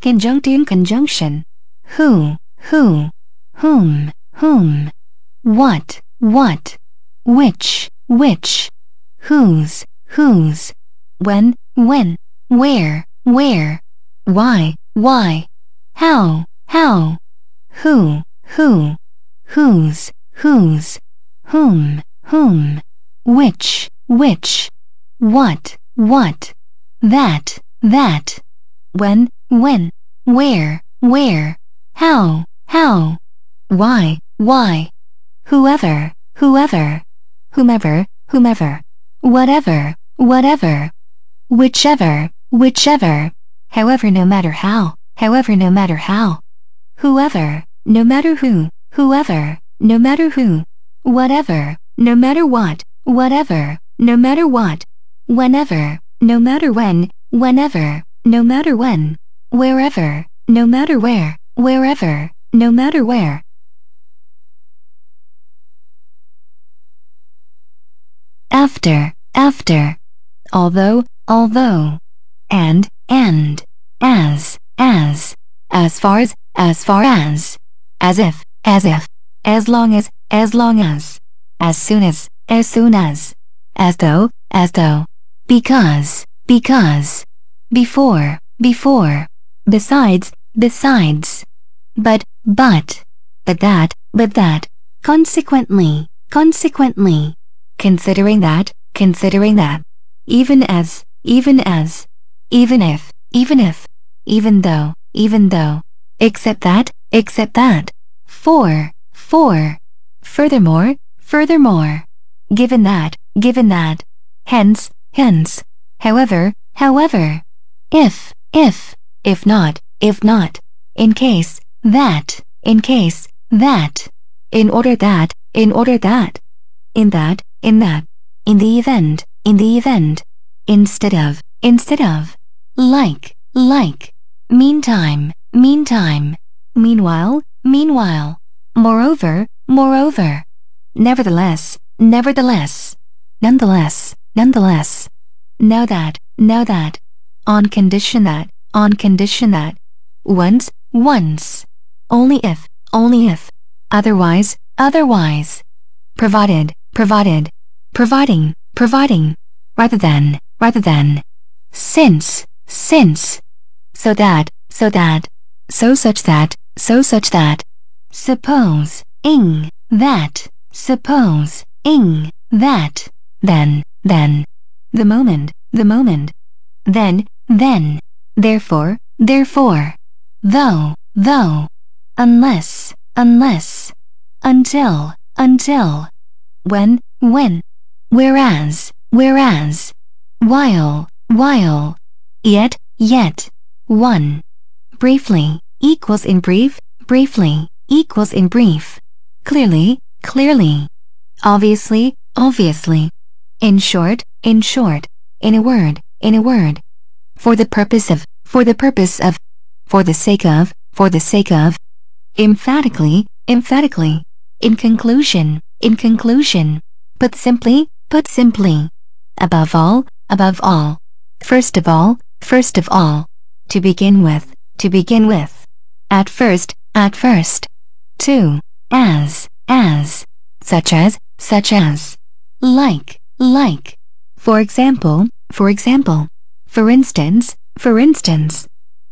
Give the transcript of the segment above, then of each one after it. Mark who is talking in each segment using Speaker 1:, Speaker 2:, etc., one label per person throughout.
Speaker 1: Conjunction conjunction. Who, whom, what, which, whose, when, where, why, how, who, whose, whom, which, what, that, when, where, how, why, whoever, whomever, whatever, whichever, however, no matter how, whoever, no matter who, whoever, no matter who, whatever, no matter what, whatever, no matter what, whenever, no matter when, whenever, no matter when, wherever, no matter where, wherever, no matter where. After, although, and, as far as if, as long as soon as though, because, before, besides, but that, consequently, considering that, even as, even if, even though, except that, for, furthermore, given that, hence, however, if not, in case that, in order that, in that, in the event, instead of, like, meantime, meanwhile, moreover, nevertheless, nonetheless, now that, on condition that, once, only if, otherwise, providing, rather than, since, so such that, supposing that, then, the moment, then, therefore, though, unless, until, when, whereas, while, yet, one, briefly, equals in brief, clearly, obviously, in short, in a word, for the purpose of, for the sake of, emphatically, in conclusion, put simply, above all, first of all, to begin with, at first, to, as, such as, like, for example, for instance,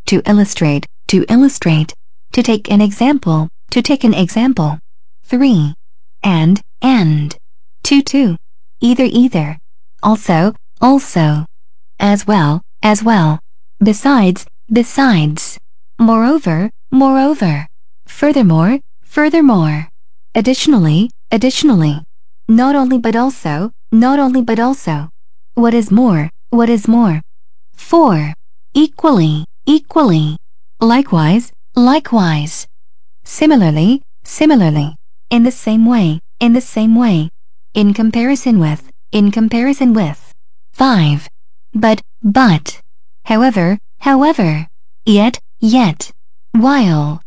Speaker 1: to illustrate, to take an example, 3, and, to, either, also, as well, besides, moreover, furthermore, additionally, not only but also, what is more, for, equally, likewise, similarly, in the same way, in comparison with, 5, but, however, yet, while,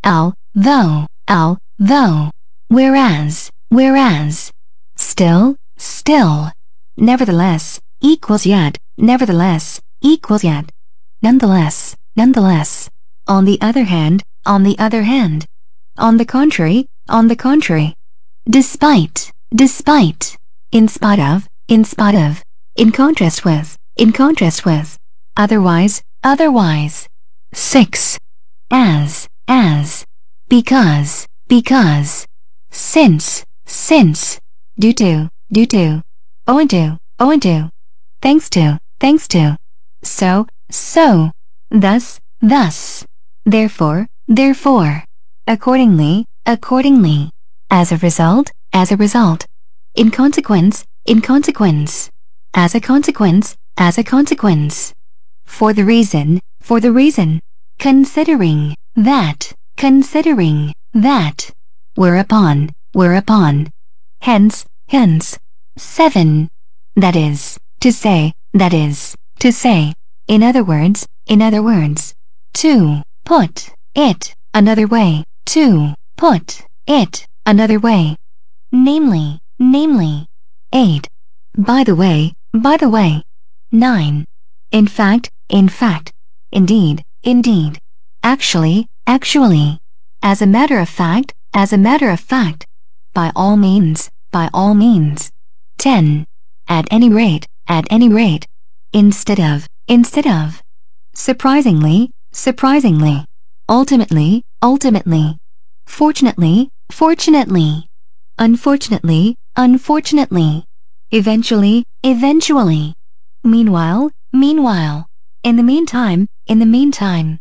Speaker 1: although, whereas, still, nevertheless, equals yet, nonetheless, nonetheless. On the other hand, on the other hand. On the contrary, on the contrary. Despite, despite. In spite of, in spite of. In contrast with, in contrast with. Otherwise, otherwise. 6. As, because, because. Since, due to, owing to, thanks to, so, thus, therefore, accordingly, as a result, in consequence, as a consequence, for the reason, considering that, whereupon, hence, 7. That is to say, in other words, to put it another way, namely, 8. By the way, 9. In fact, indeed, actually, as a matter of fact, by all means, 10. At any rate, instead of, surprisingly, ultimately, fortunately, unfortunately, eventually, meanwhile, in the meantime,